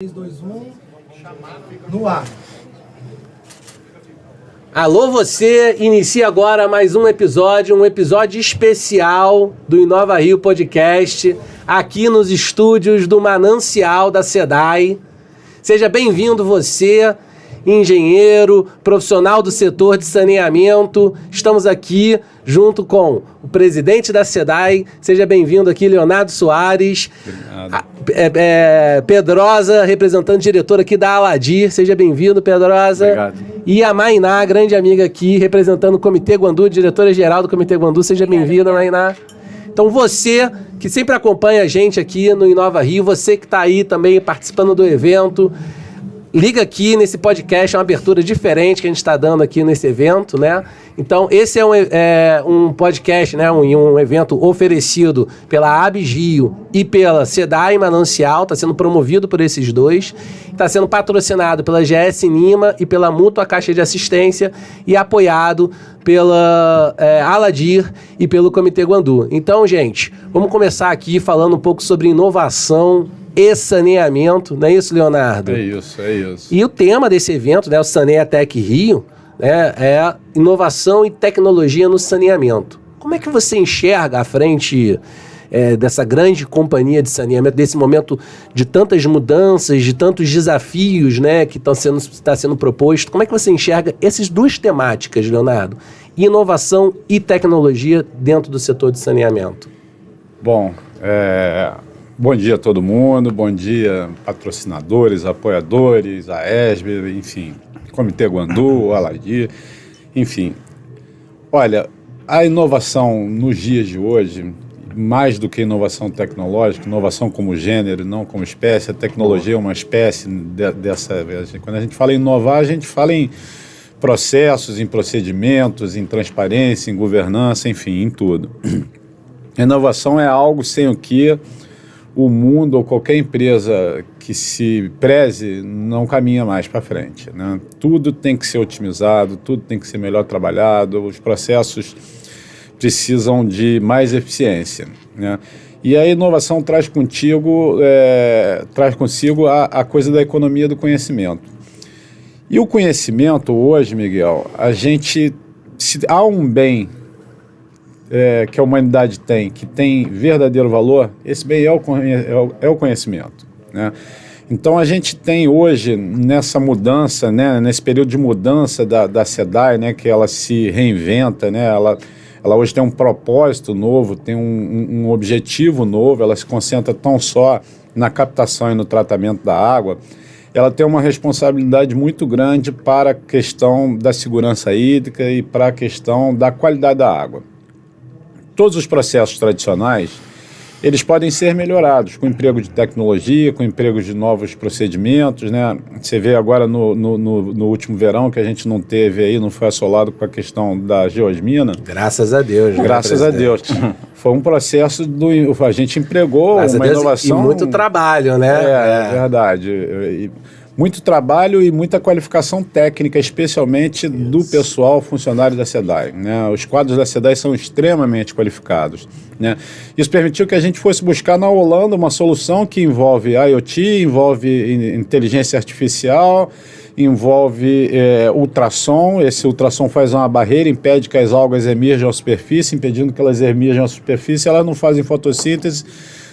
3, 2, 1, no ar. Alô você, inicia agora mais um episódio especial do Inova Rio Podcast, aqui nos estúdios do Manancial da SEDAI. Seja bem-vindo você, engenheiro, profissional do setor de saneamento. Estamos aqui junto com o presidente da SEDAI. Seja bem-vindo aqui, Leonardo Soares. Obrigado. Pedrosa, representante diretor aqui da Aladir. Seja bem-vindo, Pedrosa. Obrigado. E a Mainá, grande amiga aqui, representando o Comitê Guandu, diretora-geral do Comitê Guandu. Seja bem-vinda, Mainá. Então você que sempre acompanha a gente aqui no Inova Rio, você que está aí também participando do evento, liga aqui nesse podcast, é uma abertura diferente que a gente está dando aqui nesse evento, né? Então, esse é um podcast, né? Um evento oferecido pela Abigio e pela SEDAI Manancial, está sendo promovido por esses dois, está sendo patrocinado pela GS Nima e pela Mútua Caixa de Assistência e apoiado pela Aladir e pelo Comitê Guandu. Então, gente, vamos começar aqui falando um pouco sobre inovação e saneamento, não é isso, Leonardo? É isso. E o tema desse evento, né, o Saneatec Rio, né, é inovação e tecnologia no saneamento. Como é que você enxerga à frente dessa grande companhia de saneamento, desse momento de tantas mudanças, de tantos desafios, né, que está sendo proposto? Como é que você enxerga essas duas temáticas, Leonardo? Inovação e tecnologia dentro do setor de saneamento. Bom, bom dia a todo mundo, bom dia patrocinadores, apoiadores, a ESB, enfim, Comitê Guandu, Aladir, enfim. Olha, a inovação nos dias de hoje, mais do que inovação tecnológica, inovação como gênero, não como espécie, a tecnologia é uma espécie dessa. Quando a gente fala em inovar, a gente fala em processos, em procedimentos, em transparência, em governança, enfim, em tudo. A inovação é algo sem o que o mundo ou qualquer empresa que se preze não caminha mais para frente, né? Tudo tem que ser otimizado, tudo tem que ser melhor trabalhado, os processos precisam de mais eficiência, né? E a inovação traz consigo a coisa da economia do conhecimento. E o conhecimento hoje, Miguel, se há um bem que a humanidade tem, que tem verdadeiro valor, esse bem é o conhecimento, né? Então a gente tem hoje, nessa mudança, né, nesse período de mudança da SEDAI, né, que ela se reinventa, né, ela hoje tem um propósito novo, tem um objetivo novo, ela se concentra tão só na captação e no tratamento da água. Ela tem uma responsabilidade muito grande para a questão da segurança hídrica e para a questão da qualidade da água. Todos os processos tradicionais, eles podem ser melhorados com emprego de tecnologia, com emprego de novos procedimentos, né? Você vê agora no último verão que a gente não teve aí, não foi assolado com a questão da geosmina. Graças a Deus. Graças a Deus. Foi um processo a gente empregou Graças uma a Deus, inovação. E muito trabalho, né? É verdade. Muito trabalho e muita qualificação técnica, especialmente do pessoal funcionário da SEDAI, né? Os quadros da SEDAI são extremamente qualificados, né? Isso permitiu que a gente fosse buscar na Holanda uma solução que envolve IoT, envolve inteligência artificial, envolve ultrassom. Esse ultrassom faz uma barreira, impede que as algas emerjam à superfície, impedindo que elas emerjam à superfície, elas não fazem fotossíntese,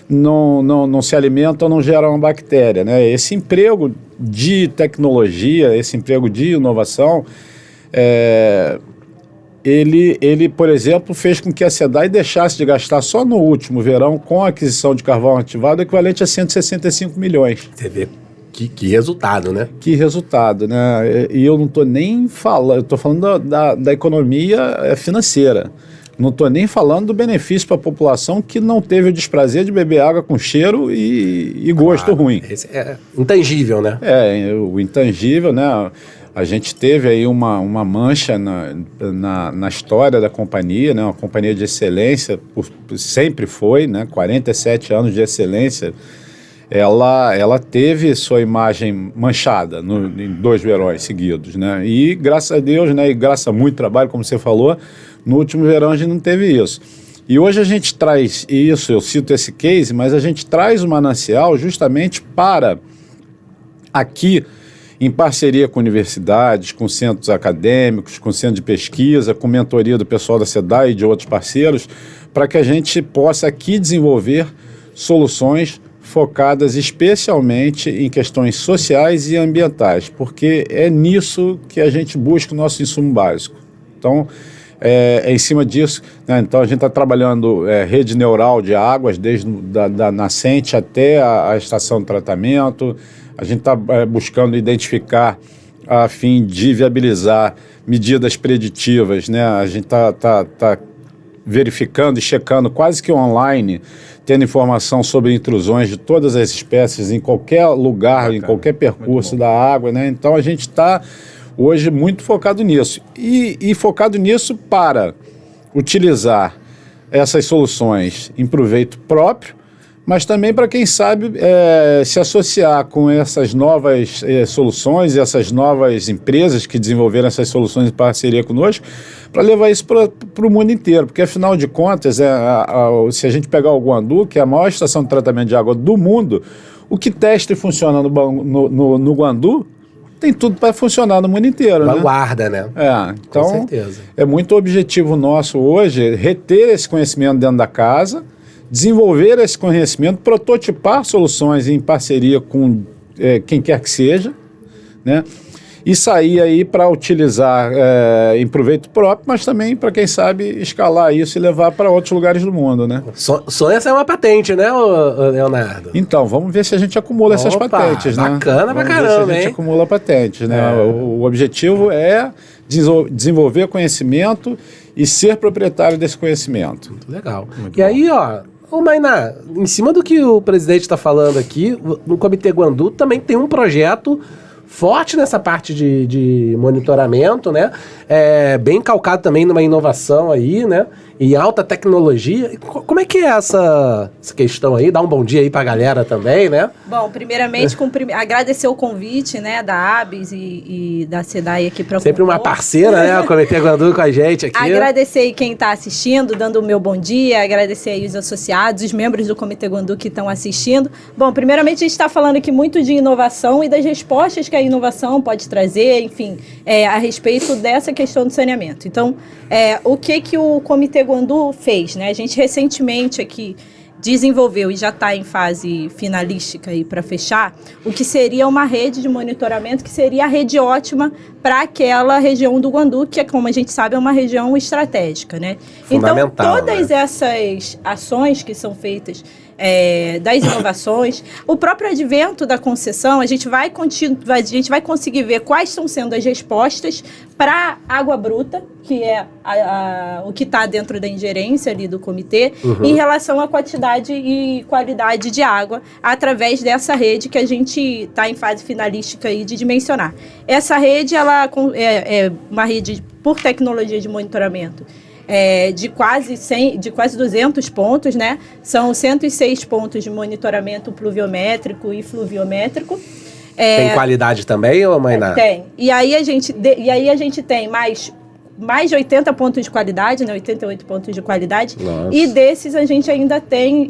não se alimentam, não geram uma bactéria, né? Esse emprego de tecnologia, esse emprego de inovação, ele, por exemplo, fez com que a SEDAI deixasse de gastar só no último verão, com a aquisição de carvão ativado, equivalente a 165 milhões. Você vê que resultado, né? Que resultado, né? E eu não estou nem falando, eu estou falando da economia financeira. Não estou nem falando do benefício para a população que não teve o desprazer de beber água com cheiro e gosto ruim. Esse é intangível, né? O intangível, né? A gente teve aí uma mancha na história da companhia, né? Uma companhia de excelência, sempre foi, né? 47 anos de excelência. Ela teve sua imagem manchada em 2 verões seguidos, né? E graças a Deus, né? E graças a muito trabalho, como você falou, no último verão a gente não teve isso. E hoje a gente traz isso, eu cito esse case, mas a gente traz o Manancial justamente para aqui, em parceria com universidades, com centros acadêmicos, com centro de pesquisa, com mentoria do pessoal da SEDAI e de outros parceiros, para que a gente possa aqui desenvolver soluções focadas especialmente em questões sociais e ambientais, porque é nisso que a gente busca o nosso insumo básico. Então, é em cima disso, né? Então a gente está trabalhando rede neural de águas, desde da nascente até a estação de tratamento. A gente está buscando identificar a fim de viabilizar medidas preditivas, né? A gente está verificando e checando quase que online, tendo informação sobre intrusões de todas as espécies em qualquer lugar, em qualquer percurso da água, né? Então a gente está hoje muito focado nisso. E focado nisso para utilizar essas soluções em proveito próprio, mas também para quem sabe se associar com essas novas soluções e essas novas empresas que desenvolveram essas soluções em parceria conosco, para levar isso para o mundo inteiro, porque afinal de contas, se a gente pegar o Guandu, que é a maior estação de tratamento de água do mundo, o que testa e funciona no Guandu tem tudo para funcionar no mundo inteiro. Vanguarda, né? Então, com certeza. É muito objetivo nosso hoje reter esse conhecimento dentro da casa, desenvolver esse conhecimento, prototipar soluções em parceria com quem quer que seja, né? E sair aí para utilizar em proveito próprio, mas também para quem sabe escalar isso e levar para outros lugares do mundo, né? Sonha ser uma patente, né, Leonardo? Então, vamos ver se a gente acumula essas patentes, né? Bacana pra caramba, ver se a gente acumula patentes, né? O objetivo é desenvolver conhecimento e ser proprietário desse conhecimento. Muito legal. Muito bom. Aí, ô Mainá, em cima do que o presidente está falando aqui, no Comitê Guandu também tem um projeto forte nessa parte de monitoramento, né? Bem calcado também numa inovação aí, né? E alta tecnologia. Como é que é essa questão aí? Dá um bom dia aí pra galera também, né? Bom, primeiramente, agradecer o convite, né, da ABS e da SEDAI aqui para sempre uma parceira, né? O Comitê Guandu com a gente aqui. Agradecer aí quem está assistindo, dando o meu bom dia, agradecer aí os associados, os membros do Comitê Guandu que estão assistindo. Bom, primeiramente a gente está falando aqui muito de inovação e das respostas que a inovação pode trazer, enfim, a respeito dessa questão do saneamento. Então, o que o Comitê Guandu fez, né? A gente recentemente aqui desenvolveu e já está em fase finalística aí para fechar, o que seria uma rede de monitoramento, que seria a rede ótima para aquela região do Guandu, que, como a gente sabe, é uma região estratégica, né? Então, todas essas ações que são feitas, das inovações, o próprio advento da concessão, a gente vai conseguir ver quais estão sendo as respostas para água bruta, que é o que está dentro da ingerência ali do comitê, em relação à quantidade e qualidade de água, através dessa rede que a gente está em fase finalística aí de dimensionar. Essa rede, ela é uma rede por tecnologia de monitoramento, de quase 200 pontos, né? São 106 pontos de monitoramento pluviométrico e fluviométrico. Tem qualidade também, ou Mainá? Tem. E aí a gente tem mais de 80 pontos de qualidade, né? 88 pontos de qualidade. Nossa. E desses a gente ainda tem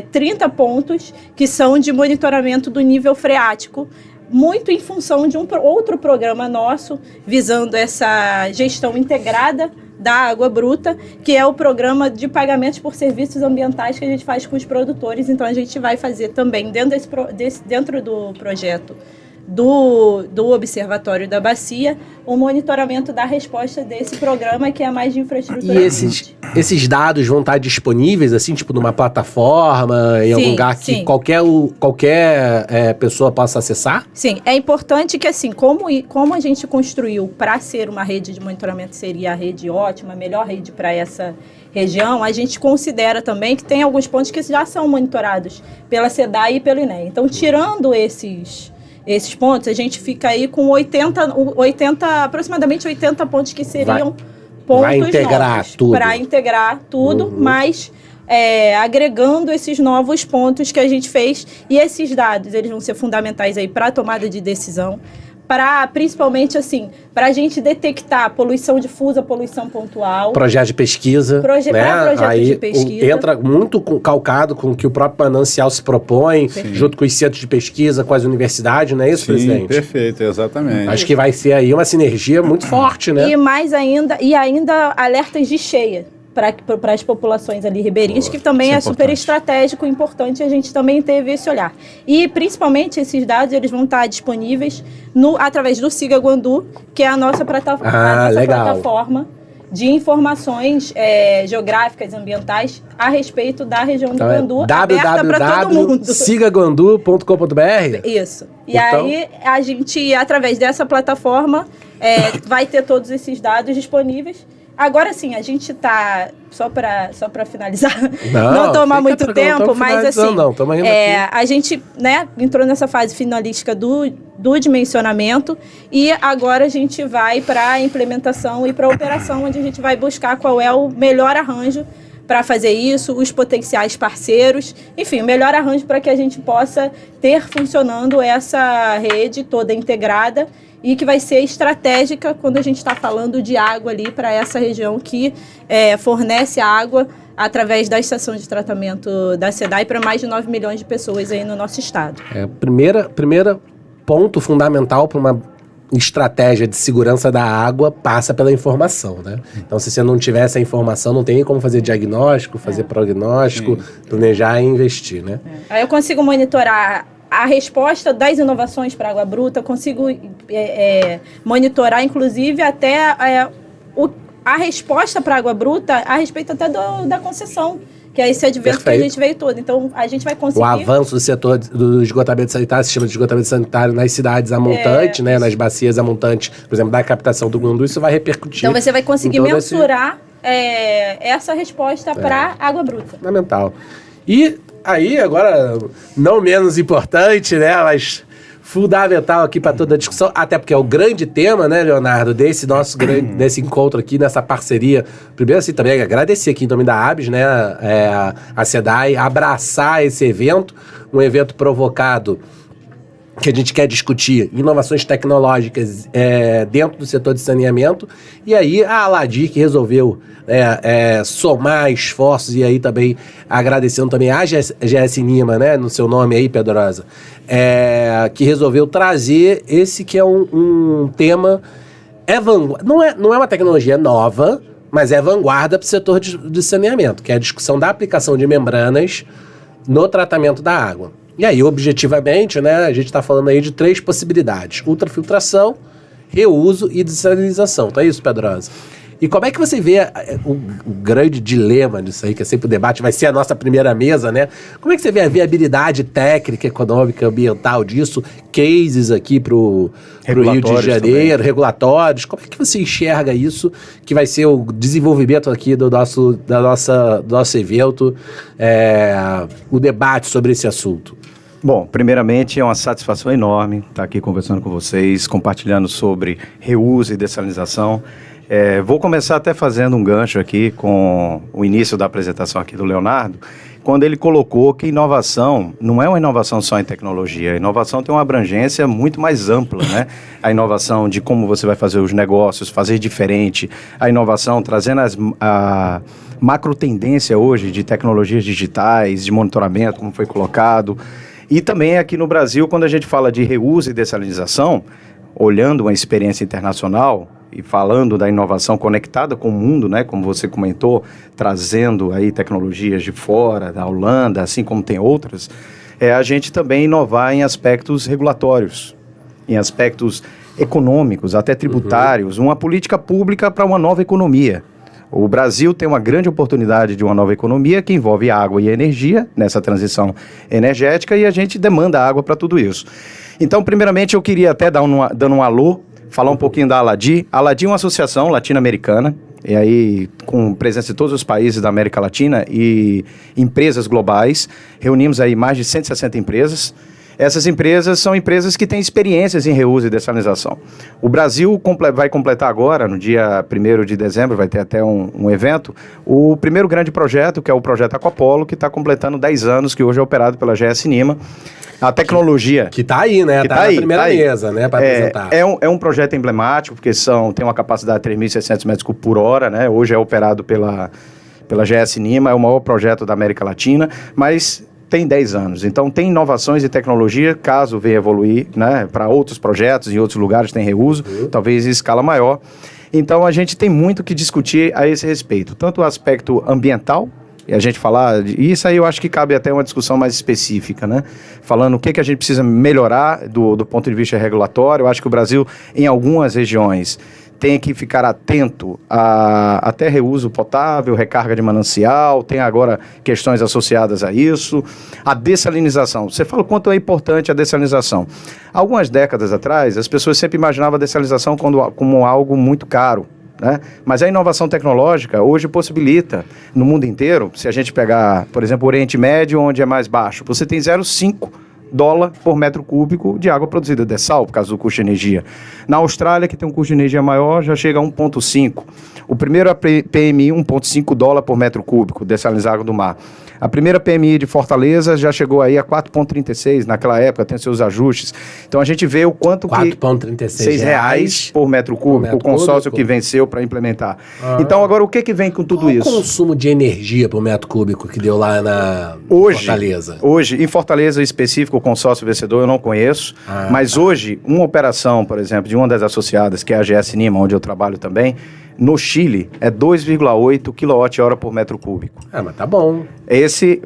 30 pontos que são de monitoramento do nível freático, muito em função de um outro programa nosso, visando essa gestão integrada da água bruta, que é o programa de pagamentos por serviços ambientais que a gente faz com os produtores. Então, a gente vai fazer também, dentro do projeto do Observatório da Bacia, o monitoramento da resposta desse programa, que é mais de infraestrutura. E esses dados vão estar disponíveis, assim, tipo, numa plataforma, em algum lugar que qualquer pessoa possa acessar? Sim, é importante que, assim, como a gente construiu para ser uma rede de monitoramento, seria a rede ótima, a melhor rede para essa região, a gente considera também que tem alguns pontos que já são monitorados pela SEDAI e pelo INEA. Então, tirando esses pontos, a gente fica aí com aproximadamente 80 pontos que seriam pontos vai integrar novos, tudo. Para integrar tudo, mas agregando esses novos pontos que a gente fez. E esses dados, eles vão ser fundamentais aí para a tomada de decisão, para, principalmente assim, para a gente detectar poluição difusa, poluição pontual. Projeto de pesquisa. Pra projetos Aí de pesquisa. entra muito calcado com o que o próprio manancial se propõe, junto com os centros de pesquisa, com as universidades, não é isso, Sim, presidente? perfeito, exatamente. Acho que vai ser aí uma sinergia muito forte, né? E ainda alertas de cheia para as populações ali ribeirinhas, que também é super estratégico e importante, a gente também teve esse olhar. E, principalmente, esses dados eles vão estar disponíveis através do Siga Guandu, que é a nossa plataforma de informações geográficas, ambientais, a respeito da região do Guandu, aberta para todo mundo. www.sigaguandu.com.br. Isso. E aí, a gente, através dessa plataforma, vai ter todos esses dados disponíveis. Agora sim, a gente está, só para finalizar, não tomar muito tempo, mas assim, a gente entrou nessa fase finalística do dimensionamento e agora a gente vai para a implementação e para a operação, onde a gente vai buscar qual é o melhor arranjo para fazer isso, os potenciais parceiros, enfim, o melhor arranjo para que a gente possa ter funcionando essa rede toda integrada e que vai ser estratégica quando a gente está falando de água ali para essa região que fornece água através da estação de tratamento da SEDAI para mais de 9 milhões de pessoas aí no nosso estado. Primeiro ponto fundamental para uma estratégia de segurança da água passa pela informação, né? Então, se você não tiver essa informação, não tem como fazer diagnóstico, fazer prognóstico, planejar e investir, né? Aí eu consigo monitorar a resposta das inovações para a água bruta, consigo monitorar, inclusive, até a resposta para a água bruta a respeito até da concessão, que é esse advento que a gente veio todo. Então, a gente vai conseguir... O avanço do setor do esgotamento sanitário, sistema de esgotamento sanitário nas cidades a montante, né, nas bacias a montante, por exemplo, da captação do Guandu, isso vai repercutir. Então, você vai conseguir mensurar essa resposta para a água bruta. Fundamental. E aí, agora, não menos importante, né, mas fundamental aqui para toda a discussão, até porque é o grande tema, né, Leonardo, desse nosso desse encontro aqui, nessa parceria. Primeiro, assim, também agradecer aqui em nome da ABS, né, a SEDAI, abraçar esse evento, um evento provocado que a gente quer discutir inovações tecnológicas dentro do setor de saneamento, e aí a Aladir que resolveu somar esforços, e aí também agradecendo também a GS Nima, né, no seu nome aí, Pedrosa, que resolveu trazer esse que é um tema, não é uma tecnologia nova, mas é vanguarda para o setor de saneamento, que é a discussão da aplicação de membranas no tratamento da água. E aí, objetivamente, né, a gente está falando aí de 3 possibilidades: ultrafiltração, reuso e dessalinização. Então é isso, Pedrosa? E como é que você vê o grande dilema disso aí, que é sempre o debate, vai ser a nossa primeira mesa, né? Como é que você vê a viabilidade técnica, econômica, ambiental disso? Cases aqui pro Rio de Janeiro, regulatórios. Como é que você enxerga isso, que vai ser o desenvolvimento aqui do nosso evento, o debate sobre esse assunto? Bom, primeiramente é uma satisfação enorme estar aqui conversando com vocês, compartilhando sobre reuso e dessalinização. Vou começar até fazendo um gancho aqui com o início da apresentação aqui do Leonardo, quando ele colocou que inovação não é uma inovação só em tecnologia, a inovação tem uma abrangência muito mais ampla, né? A inovação de como você vai fazer os negócios, fazer diferente, a inovação trazendo a macro tendência hoje de tecnologias digitais, de monitoramento, como foi colocado, e também aqui no Brasil, quando a gente fala de reuso e dessalinização, olhando uma experiência internacional e falando da inovação conectada com o mundo, né, como você comentou, trazendo aí tecnologias de fora, da Holanda, assim como tem outras, a gente também inovar em aspectos regulatórios, em aspectos econômicos, até tributários, uma política pública para uma nova economia. O Brasil tem uma grande oportunidade de uma nova economia que envolve água e energia nessa transição energética, e a gente demanda água para tudo isso. Então, primeiramente, eu queria até dando um alô, falar um pouquinho da Aladir. A Aladir é uma associação latino-americana, e aí com presença de todos os países da América Latina e empresas globais. Reunimos aí mais de 160 empresas. Essas empresas são empresas que têm experiências em reuso e dessalinização. O Brasil vai completar agora, no dia 1º de dezembro, vai ter até um evento, o primeiro grande projeto, que é o projeto Aquapolo, que está completando 10 anos, que hoje é operado pela GS Nima. A tecnologia... Que está aí, né? Está na primeira mesa, né? Para apresentar. É um projeto emblemático, porque tem uma capacidade de 3.600 metros cúbicos por hora, né? Hoje é operado pela GS Nima, é o maior projeto da América Latina, mas tem 10 anos. Então, tem inovações e tecnologia, caso venha evoluir, né? Para outros projetos, em outros lugares tem reuso, talvez em escala maior. Então, a gente tem muito que discutir a esse respeito. Tanto o aspecto ambiental, e a gente falar, isso aí eu acho que cabe até uma discussão mais específica, né? Falando o que a gente precisa melhorar do ponto de vista regulatório. Eu acho que o Brasil, em algumas regiões, tem que ficar atento a até reuso potável, recarga de manancial, tem agora questões associadas a isso. A dessalinização. Você fala o quanto é importante a dessalinização. Algumas décadas atrás, as pessoas sempre imaginavam a dessalinização como algo muito caro, né? Mas a inovação tecnológica hoje possibilita, no mundo inteiro, se a gente pegar, por exemplo, o Oriente Médio, onde é mais baixo, você tem 0,5 dólar por metro cúbico de água produzida, dessal, por causa do custo de energia. Na Austrália, que tem um custo de energia maior, já chega a 1,5. O primeiro PMI, 1,5 dólar por metro cúbico, dessalinizar água do mar. A primeira PMI de Fortaleza já chegou aí a 4,36, naquela época, tem seus ajustes. Então a gente vê o quanto que... 4,36 reais por metro cúbico, o consórcio que venceu para implementar. Então agora o que vem com tudo isso? Qual o consumo de energia por metro cúbico que deu lá Fortaleza? Hoje, em Fortaleza específico, o consórcio vencedor eu não conheço, mas hoje, uma operação, por exemplo, de uma das associadas, que é a GS Nima, onde eu trabalho também, no Chile, é 2,8 kWh por metro cúbico. Mas tá bom.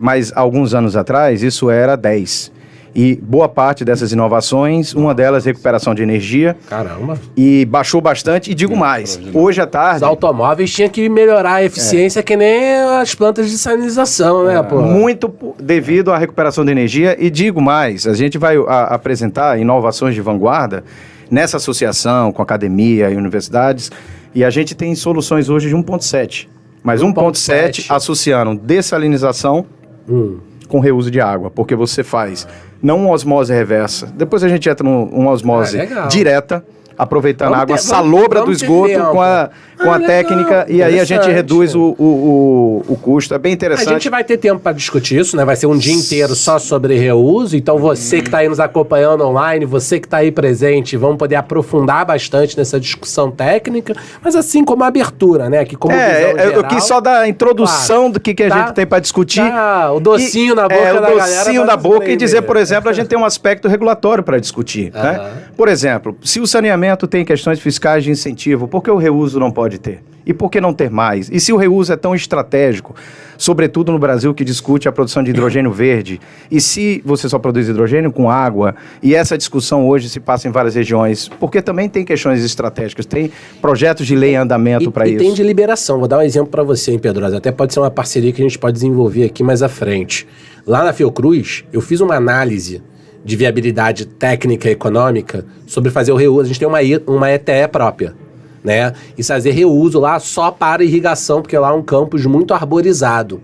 Mas alguns anos atrás, isso era 10. E boa parte dessas inovações, uma delas recuperação de energia. Caramba. E baixou bastante, e digo mais, hoje à tarde... Os automóveis tinham que melhorar a eficiência que nem as plantas de salinização, né, pô? Muito devido à recuperação de energia, e digo mais, a gente vai apresentar inovações de vanguarda nessa associação com academia e universidades, e a gente tem soluções hoje de 1,7. Mas 1,7 associando dessalinização com reuso de água, porque você faz não uma osmose reversa, depois a gente entra numa osmose direta, aproveitando a água salobra do esgoto com a técnica, e aí a gente reduz o custo. É bem interessante. A gente vai ter tempo para discutir isso, né? Vai ser um dia inteiro só sobre reuso, então você que está aí nos acompanhando online, você que está aí presente, vamos poder aprofundar bastante nessa discussão técnica, mas assim como a abertura, né? Que como visão geral, eu quis só dar a introdução do que a gente tem para discutir. O docinho na boca da galera. O docinho na boca e dizer, por exemplo, a gente tem um aspecto regulatório para discutir. Né? Por exemplo, se o saneamento tem questões fiscais de incentivo, por que o reuso não pode ter? E por que não ter mais? E se o reuso é tão estratégico, sobretudo no Brasil que discute a produção de hidrogênio verde, e se você só produz hidrogênio com água, e essa discussão hoje se passa em várias regiões, porque também tem questões estratégicas, tem projetos de lei em andamento para isso. E tem de liberação. Vou dar um exemplo para você, hein, Pedrosa? Até pode ser uma parceria que a gente pode desenvolver aqui mais à frente. Lá na Fiocruz, eu fiz uma análise de viabilidade técnica e econômica sobre fazer o reuso. A gente tem uma ETE própria, né? E fazer reuso lá só para irrigação, porque lá é um campus muito arborizado.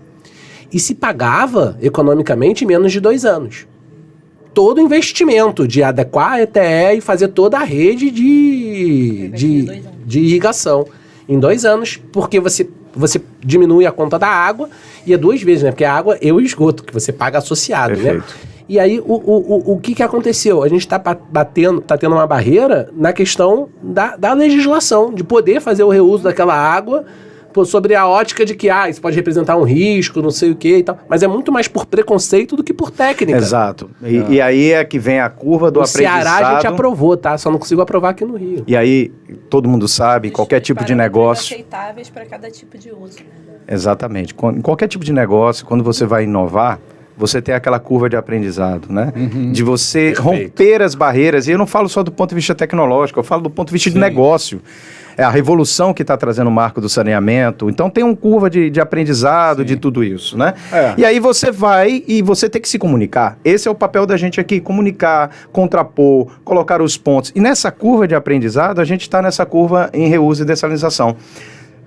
E se pagava economicamente em menos de 2 anos. Todo o investimento de adequar a ETE e fazer toda a rede de irrigação em 2 anos, porque você diminui a conta da água, e é 2 vezes, né? Porque a água e o esgoto, que você paga associado, Perfeito. né? E aí, o que aconteceu? A gente tá tendo uma barreira na questão da legislação, de poder fazer o reuso daquela água, sobre a ótica de que isso pode representar um risco, não sei o que e tal. Mas é muito mais por preconceito do que por técnica. Exato. E aí é que vem a curva do aprendizado. Ceará a gente aprovou, tá? Só não consigo aprovar aqui no Rio. E aí, todo mundo sabe, qualquer tipo de negócio... aceitáveis para cada tipo de uso. Exatamente. Em qualquer tipo de negócio, quando você vai inovar, você tem aquela curva de aprendizado, né? De você romper as barreiras. E eu não falo só do ponto de vista tecnológico, eu falo do ponto de vista de negócio. É a revolução que está trazendo o marco do saneamento. Então tem uma curva de aprendizado de tudo isso, né? E aí você vai e você tem que se comunicar. Esse é o papel da gente aqui, comunicar, contrapor, colocar os pontos. E nessa curva de aprendizado, a gente está nessa curva em reuso e dessalinização.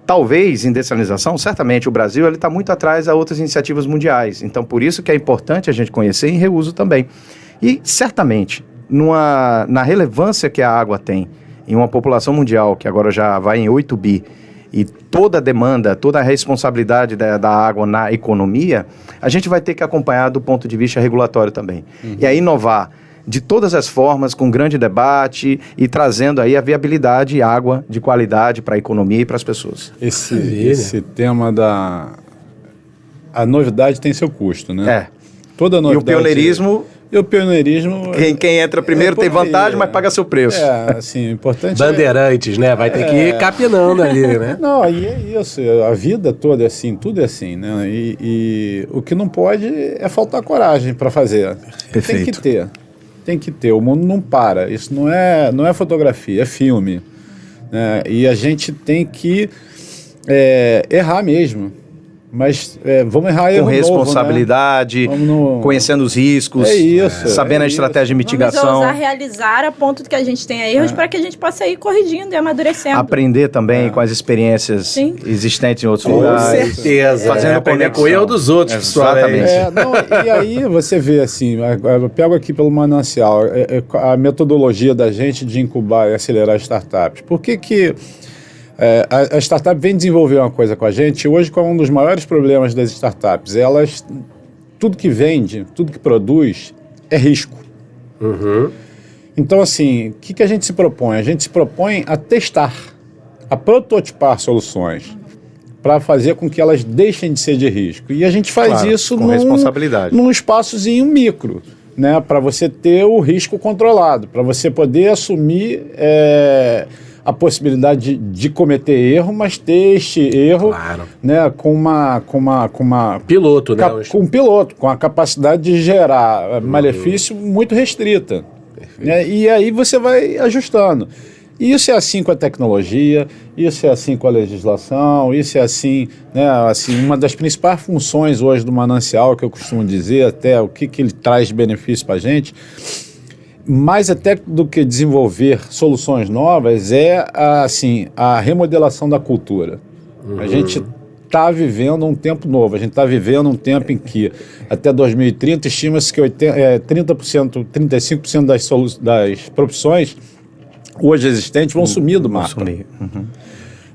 Talvez em dessalinização, certamente o Brasil está muito atrás a outras iniciativas mundiais. Então, por isso que é importante a gente conhecer em reuso também. E, certamente, na relevância que a água tem em uma população mundial, que agora já vai em 8 bi, e toda a demanda, toda a responsabilidade da água na economia, a gente vai ter que acompanhar do ponto de vista regulatório também. E aí inovar de todas as formas, com grande debate e trazendo aí a viabilidade e água de qualidade para a economia e para as pessoas. Esse tema a novidade tem seu custo, né? Toda novidade. E o pioneirismo... Quem entra primeiro tem vantagem, mas paga seu preço. Assim, o importante Bandeirantes, né? Vai ter que ir capinando ali, né? Não, aí é isso. A vida toda é assim, tudo é assim, né? E o que não pode é faltar coragem para fazer. Perfeito. Tem que ter. O mundo não para. Isso não é fotografia, é filme. Né? E a gente tem que errar mesmo. Mas vamos errar com responsabilidade, novo, né? Conhecendo os riscos, sabendo a estratégia de mitigação. Vamos ousar realizar a ponto de que a gente tenha erros para que a gente possa ir corrigindo e amadurecendo. Aprender também com as experiências existentes em outros lugares. Com certeza. Fazendo aprender com o erro dos outros, exatamente. E aí você vê assim, eu pego aqui pelo manancial, a metodologia da gente de incubar e acelerar startups. Por que a startup vem desenvolver uma coisa com a gente? Hoje, qual é um dos maiores problemas das startups? Tudo que vende, tudo que produz é risco. Então, assim, o que a gente se propõe? A gente se propõe a testar, a prototipar soluções para fazer com que elas deixem de ser de risco. E a gente faz isso com responsabilidade. Num espaçozinho micro, né? Para você ter o risco controlado, para você poder assumir a possibilidade de cometer erro, mas ter este erro, né, com uma piloto, né? Com um piloto, com a capacidade de gerar malefício muito restrita. Né? E aí você vai ajustando. E isso é assim com a tecnologia, isso é assim com a legislação, isso é assim, né, assim, uma das principais funções hoje do manancial, que eu costumo dizer até o que ele traz de benefício para a gente, mais até do que desenvolver soluções novas, a remodelação da cultura. A gente está vivendo um tempo novo, a gente está vivendo um tempo em que até 2030 estima-se que 30%, 35% das profissões hoje existentes vão sumir do mapa.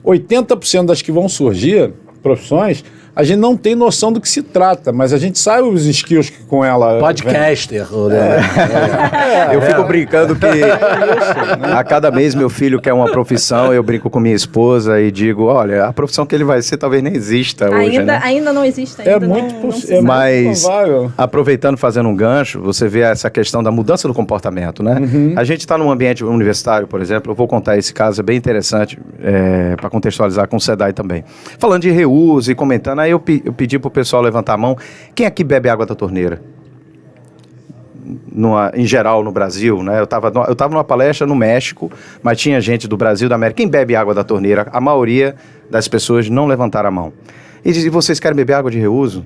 80% das que vão surgir, profissões, a gente não tem noção do que se trata, mas a gente sabe os skills que com ela... Podcaster. Eu fico brincando que a cada mês meu filho quer uma profissão, eu brinco com minha esposa e digo, olha, a profissão que ele vai ser talvez nem exista hoje, né? Ainda não existe. Mas, provável. Aproveitando, fazendo um gancho, você vê essa questão da mudança do comportamento, né? A gente está num ambiente universitário, por exemplo, eu vou contar esse caso, é bem interessante para contextualizar com o SEDAI também. Falando de reuso e comentando, aí eu pedi pro pessoal levantar a mão. Quem aqui bebe água da torneira? Em geral, no Brasil, né? Eu tava numa palestra no México, mas tinha gente do Brasil, da América. Quem bebe água da torneira? A maioria das pessoas não levantaram a mão. E dizem, vocês querem beber água de reuso?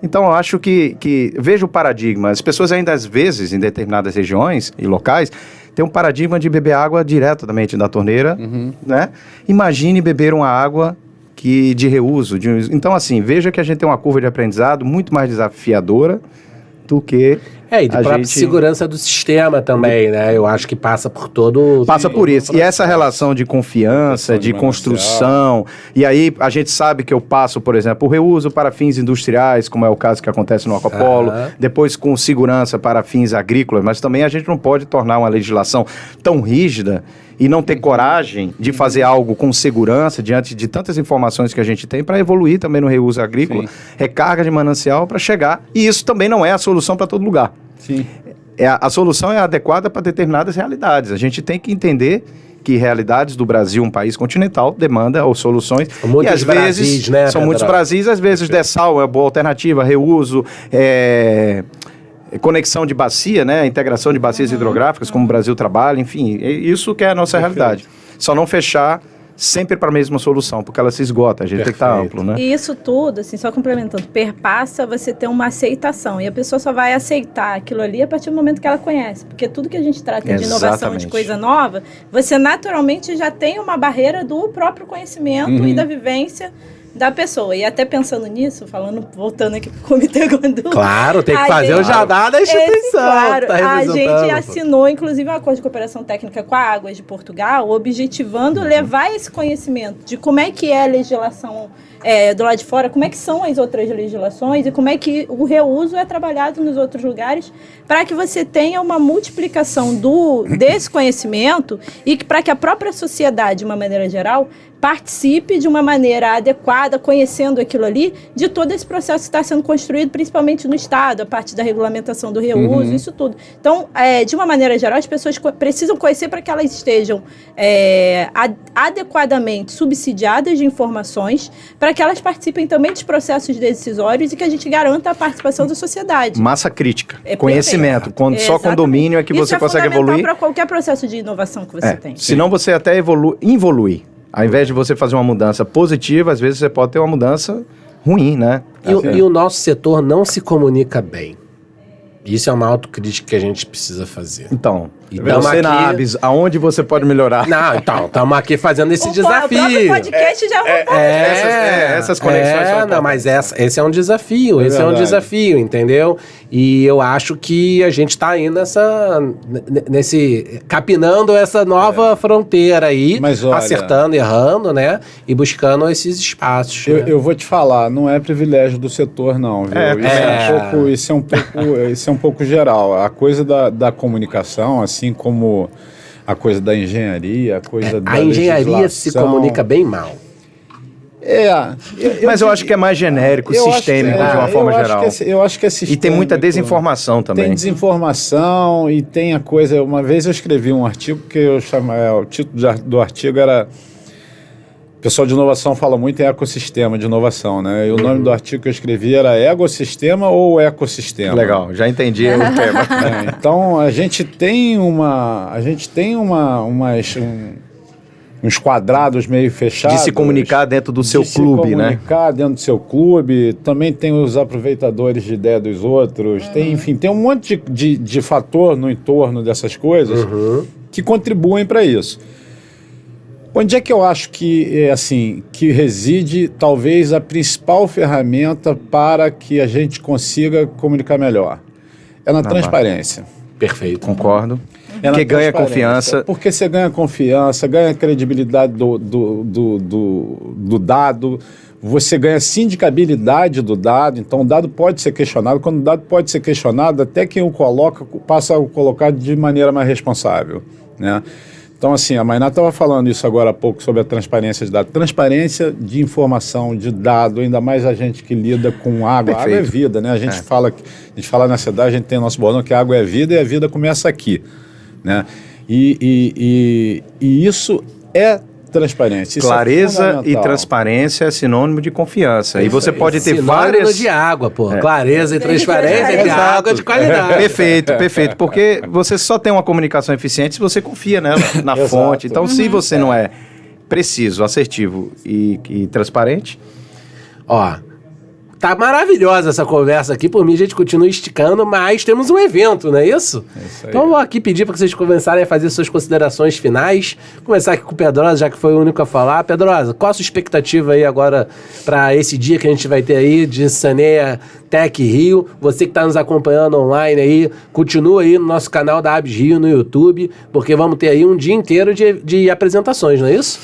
Então, eu acho que veja o paradigma. As pessoas ainda, às vezes, em determinadas regiões e locais, tem um paradigma de beber água diretamente da torneira, né? Imagine beber uma água de reuso. Então, assim, veja que a gente tem uma curva de aprendizado muito mais desafiadora do que e de própria segurança do sistema também, né? Eu acho que passa por todo... Passa por isso. E essa relação de confiança, de construção, e aí a gente sabe que eu passo, por exemplo, o reuso para fins industriais, como é o caso que acontece no Aquapolo, depois com segurança para fins agrícolas, mas também a gente não pode tornar uma legislação tão rígida e não ter coragem de fazer algo com segurança diante de tantas informações que a gente tem para evoluir também no reuso agrícola, recarga de manancial para chegar. E isso também não é a solução para todo lugar. Sim. A solução é adequada para determinadas realidades. A gente tem que entender que realidades do Brasil, um país continental, demanda ou soluções. E às vezes, né, são muitos Brasis, às vezes dessal é boa alternativa, reuso, conexão de bacia, né? Integração de bacias hidrográficas, como o Brasil trabalha, enfim, isso que é a nossa realidade. Só não fechar sempre para a mesma solução, porque ela se esgota, a gente tem que estar amplo, né? E isso tudo, assim, só complementando, perpassa você ter uma aceitação, e a pessoa só vai aceitar aquilo ali a partir do momento que ela conhece, porque tudo que a gente trata de inovação, de coisa nova, você naturalmente já tem uma barreira do próprio conhecimento e da vivência da pessoa. E até pensando nisso, voltando aqui pro Comitê Guandu. Claro, tem que fazer o jabá da instituição. Claro, tá a gente representando. assinou, inclusive, um acordo de cooperação técnica com a Águas de Portugal, objetivando levar esse conhecimento de como é que é a legislação do lado de fora, como é que são as outras legislações e como é que o reuso é trabalhado nos outros lugares, para que você tenha uma multiplicação desse conhecimento e para que a própria sociedade, de uma maneira geral, participe de uma maneira adequada, conhecendo aquilo ali, de todo esse processo que está sendo construído, principalmente no Estado, a parte da regulamentação do reuso, isso tudo. Então, de uma maneira geral, as pessoas precisam conhecer para que elas estejam adequadamente subsidiadas de informações, para que elas participem também dos processos decisórios e que a gente garanta a participação da sociedade. Massa crítica, conhecimento. Só com domínio é que você consegue evoluir. Isso é fundamental para qualquer processo de inovação que você tem. Senão você até involui. Ao invés de você fazer uma mudança positiva, às vezes você pode ter uma mudança ruim, né? E o nosso setor não se comunica bem. Isso é uma autocrítica que a gente precisa fazer. Então, tamo você aqui... na ABS, aonde você pode melhorar? Não, então, estamos aqui fazendo esse desafio. O próprio podcast já essas conexões são não, mas esse é um desafio, esse é um desafio, entendeu? E eu acho que a gente está aí capinando essa nova fronteira aí, Mas olha, acertando, errando, né? E buscando esses espaços. Eu vou te falar, não é privilégio do setor, não, viu? Isso é um pouco geral. A coisa da comunicação, assim como a coisa da engenharia, a coisa da a engenharia legislação... se comunica bem mal. Mas eu acho que é mais genérico, sistêmico, de uma forma geral. Eu acho que é sistêmico. E tem muita desinformação também. Tem desinformação e tem a coisa... Uma vez eu escrevi um artigo que o título do artigo era... O pessoal de inovação fala muito em ecossistema de inovação, né? E o nome do artigo que eu escrevi era Ecossistema ou Ecossistema? Legal, já entendi o tema. Então, a gente tem uns quadrados meio fechados. De se comunicar dentro do seu clube, né? De se comunicar dentro do seu clube. Também tem os aproveitadores de ideia dos outros. Enfim, tem um monte de fator no entorno dessas coisas que contribuem para isso. Onde é que eu acho que reside talvez a principal ferramenta para que a gente consiga comunicar melhor? É na transparência. Perfeito. Concordo. Porque ganha confiança. Porque você ganha confiança, ganha credibilidade do dado, você ganha sindicabilidade do dado, então o dado pode ser questionado. Quando o dado pode ser questionado, até quem o coloca passa a o colocar de maneira mais responsável, né? Então, assim, a Mainá estava falando isso agora há pouco sobre a transparência de dados. Transparência de informação, de dado, ainda mais a gente que lida com água. Perfeito. Água é vida, né? A gente fala na cidade, a gente tem nosso bordão que a água é vida e a vida começa aqui, né? E isso é transparência. Isso Clareza e transparência é sinônimo de confiança. E você pode ter sinônimo de água, pô. Clareza e transparência de água de qualidade. Perfeito. Porque você só tem uma comunicação eficiente se você confia nela, na fonte. Então, se você não é preciso, assertivo e transparente... Ó, tá maravilhosa essa conversa aqui. Por mim, a gente continua esticando, mas temos um evento, não é isso? É isso aí. Então, eu vou aqui pedir para que vocês começarem a fazer suas considerações finais. Começar aqui com o Pedrosa, já que foi o único a falar. Pedrosa, qual a sua expectativa aí agora para esse dia que a gente vai ter aí de Saneia Tech Rio? Você que está nos acompanhando online aí, continua aí no nosso canal da ABS Rio no YouTube, porque vamos ter aí um dia inteiro de apresentações, não é isso?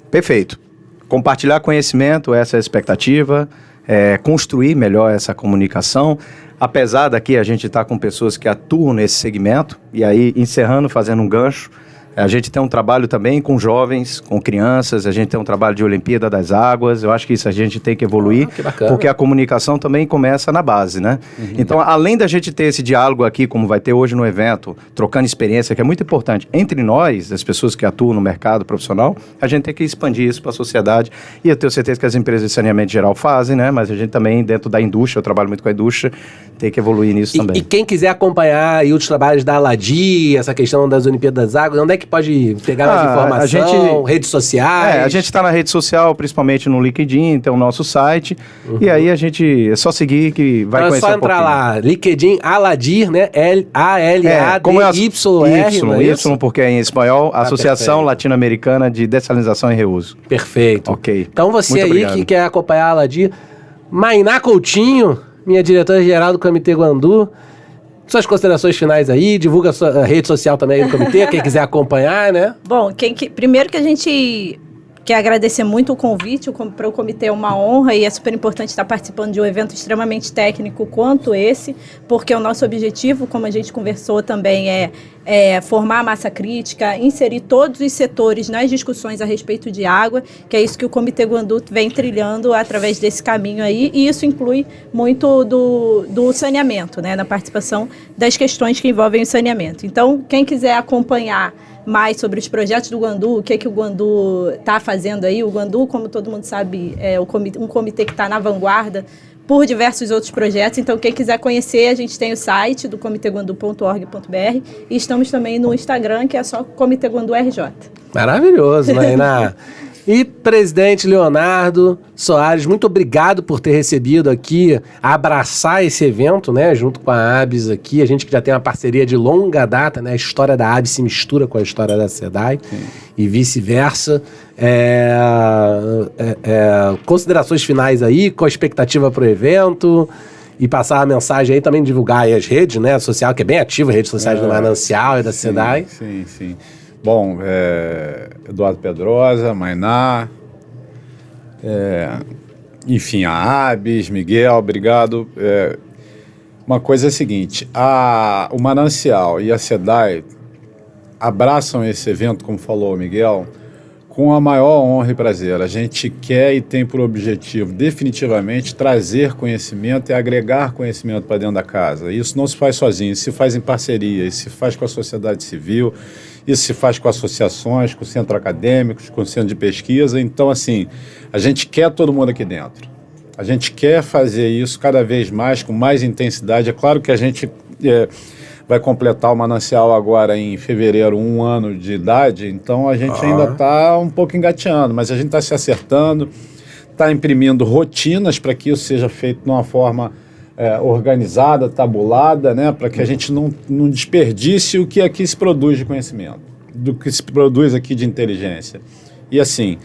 Perfeito. Compartilhar conhecimento, essa é a expectativa. Construir melhor essa comunicação, apesar daqui a gente estar com pessoas que atuam nesse segmento, e aí encerrando, fazendo um gancho, a gente tem um trabalho também com jovens, com crianças, a gente tem um trabalho de Olimpíada das Águas, eu acho que isso a gente tem que evoluir, porque a comunicação também começa na base, né? Então, além da gente ter esse diálogo aqui, como vai ter hoje no evento, trocando experiência, que é muito importante, entre nós, as pessoas que atuam no mercado profissional, a gente tem que expandir isso para a sociedade, e eu tenho certeza que as empresas de saneamento geral fazem, né? Mas a gente também, dentro da indústria, eu trabalho muito com a indústria, tem que evoluir nisso também. E quem quiser acompanhar aí os trabalhos da Aladi, essa questão das Olimpíadas das Águas, onde é que pode pegar mais informação? Redes sociais? A gente está na rede social, principalmente no LinkedIn, tem o nosso site. E aí é só seguir que vai conhecer um pouquinho. É só entrar lá, LinkedIn Aladir, né? Aladyr, Y, porque é em espanhol, Associação Latino-Americana de Dessalinização e Reuso. Perfeito. Ok. Então você Muito aí obrigado. que quer acompanhar a Aladir, Mainá Coutinho, minha diretora-geral do Comitê Guandu, suas considerações finais aí, divulga a sua rede social também do comitê, quem quiser acompanhar, né? Bom, primeiro que a gente quer agradecer muito o convite, para o comitê é uma honra e é super importante estar participando de um evento extremamente técnico quanto esse, porque o nosso objetivo, como a gente conversou também, é formar a massa crítica, inserir todos os setores nas discussões a respeito de água, que é isso que o Comitê Guandu vem trilhando através desse caminho aí, e isso inclui muito do saneamento, né, na participação das questões que envolvem o saneamento. Então, quem quiser acompanhar mais sobre os projetos do Guandu, o que o Guandu está fazendo aí, o Guandu, como todo mundo sabe, é um comitê que está na vanguarda por diversos outros projetos. Então, quem quiser conhecer, a gente tem o site do comiteguandu.org.br e estamos também no Instagram, que é só Comitê Guandu RJ. Maravilhoso, Mainá. E presidente Leonardo Soares, muito obrigado por ter recebido aqui, abraçar esse evento, né, junto com a ABS aqui, a gente que já tem uma parceria de longa data, né, a história da ABS se mistura com a história da SEDAI e vice-versa. Considerações finais aí, com a expectativa para o evento e passar a mensagem aí, também divulgar aí as redes, né, social, que é bem ativa, redes sociais do Manancial e da SEDAI. Sim. Bom, Eduardo Pedrosa, Mainá, enfim, a ABS, Miguel, obrigado. Uma coisa é a seguinte, o Manancial e a SEDAI abraçam esse evento, como falou o Miguel, com a maior honra e prazer. A gente quer e tem por objetivo, definitivamente, trazer conhecimento e agregar conhecimento para dentro da casa. Isso não se faz sozinho, isso se faz em parceria, isso se faz com a sociedade civil, isso se faz com associações, com centros acadêmicos, com centro de pesquisa. Então, assim, a gente quer todo mundo aqui dentro. A gente quer fazer isso cada vez mais, com mais intensidade. É claro que a gente vai completar o Manancial agora em fevereiro, 1 ano de idade, então a gente ainda está um pouco engateando, mas a gente está se acertando, está imprimindo rotinas para que isso seja feito de uma forma organizada, tabulada, né, para que a gente não desperdice o que aqui se produz de conhecimento, do que se produz aqui de inteligência. E assim,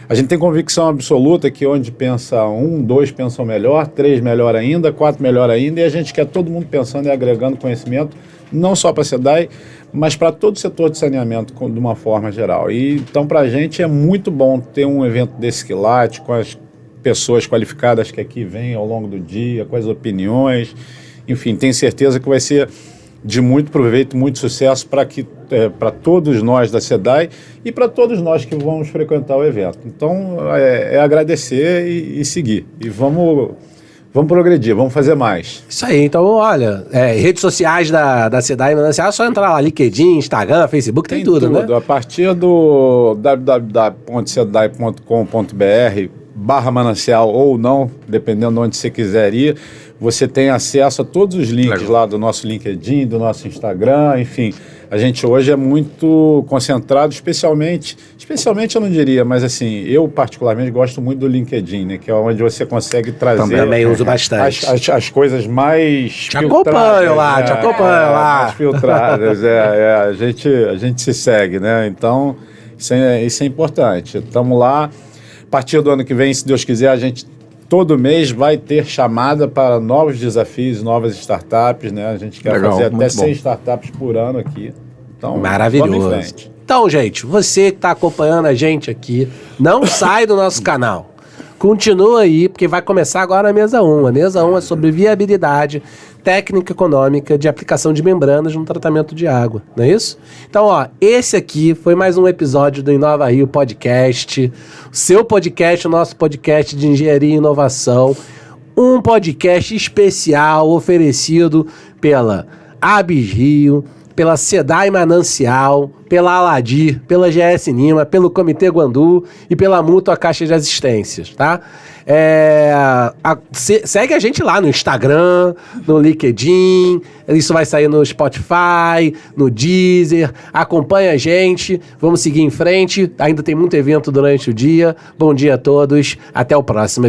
a gente tem convicção absoluta que onde pensa 1, 2 pensam melhor, 3 melhor ainda, 4 melhor ainda, e a gente quer todo mundo pensando e agregando conhecimento, não só para a SEDAI, mas para todo o setor de saneamento de uma forma geral. E, então, para a gente é muito bom ter um evento desse quilate, com as pessoas qualificadas que aqui vêm ao longo do dia, com as opiniões, enfim, tenho certeza que vai ser de muito proveito, muito sucesso para todos nós da SEDAI e para todos nós que vamos frequentar o evento. Então, agradecer e seguir. E vamos progredir, vamos fazer mais. Isso aí, então, olha, redes sociais da SEDAI e Manancial, é só entrar lá, LinkedIn, Instagram, Facebook, tem tudo, né? A partir do www.sedai.com.br/Manancial ou não, dependendo de onde você quiser ir, você tem acesso a todos os links lá do nosso LinkedIn, do nosso Instagram, enfim. A gente hoje é muito concentrado, especialmente eu não diria, mas assim, eu particularmente gosto muito do LinkedIn, né, que é onde você consegue trazer... Também uso bastante. As coisas mais te acompanho lá. Mais filtradas, a gente se segue, né, então isso é importante. Estamos lá, a partir do ano que vem, se Deus quiser, a gente todo mês vai ter chamada para novos desafios, novas startups, né? A gente quer fazer até 100 startups por ano aqui. Então, maravilhoso. Vamos em frente. Então, gente, você que está acompanhando a gente aqui, não sai do nosso canal. Continua aí, porque vai começar agora a mesa 1. A mesa 1 é sobre viabilidade técnica econômica de aplicação de membranas no tratamento de água, não é isso? Então, esse aqui foi mais um episódio do Inova Rio Podcast, o seu podcast, o nosso podcast de engenharia e inovação, um podcast especial oferecido pela ABS Rio, pela Sedai Manancial, pela Aladir, pela GS Nima, pelo Comitê Guandu e pela Mútua Caixa de Assistências, tá? Segue a gente lá no Instagram, no LinkedIn, isso vai sair no Spotify, no Deezer, acompanha a gente, vamos seguir em frente, ainda tem muito evento durante o dia. Bom dia a todos, até o próximo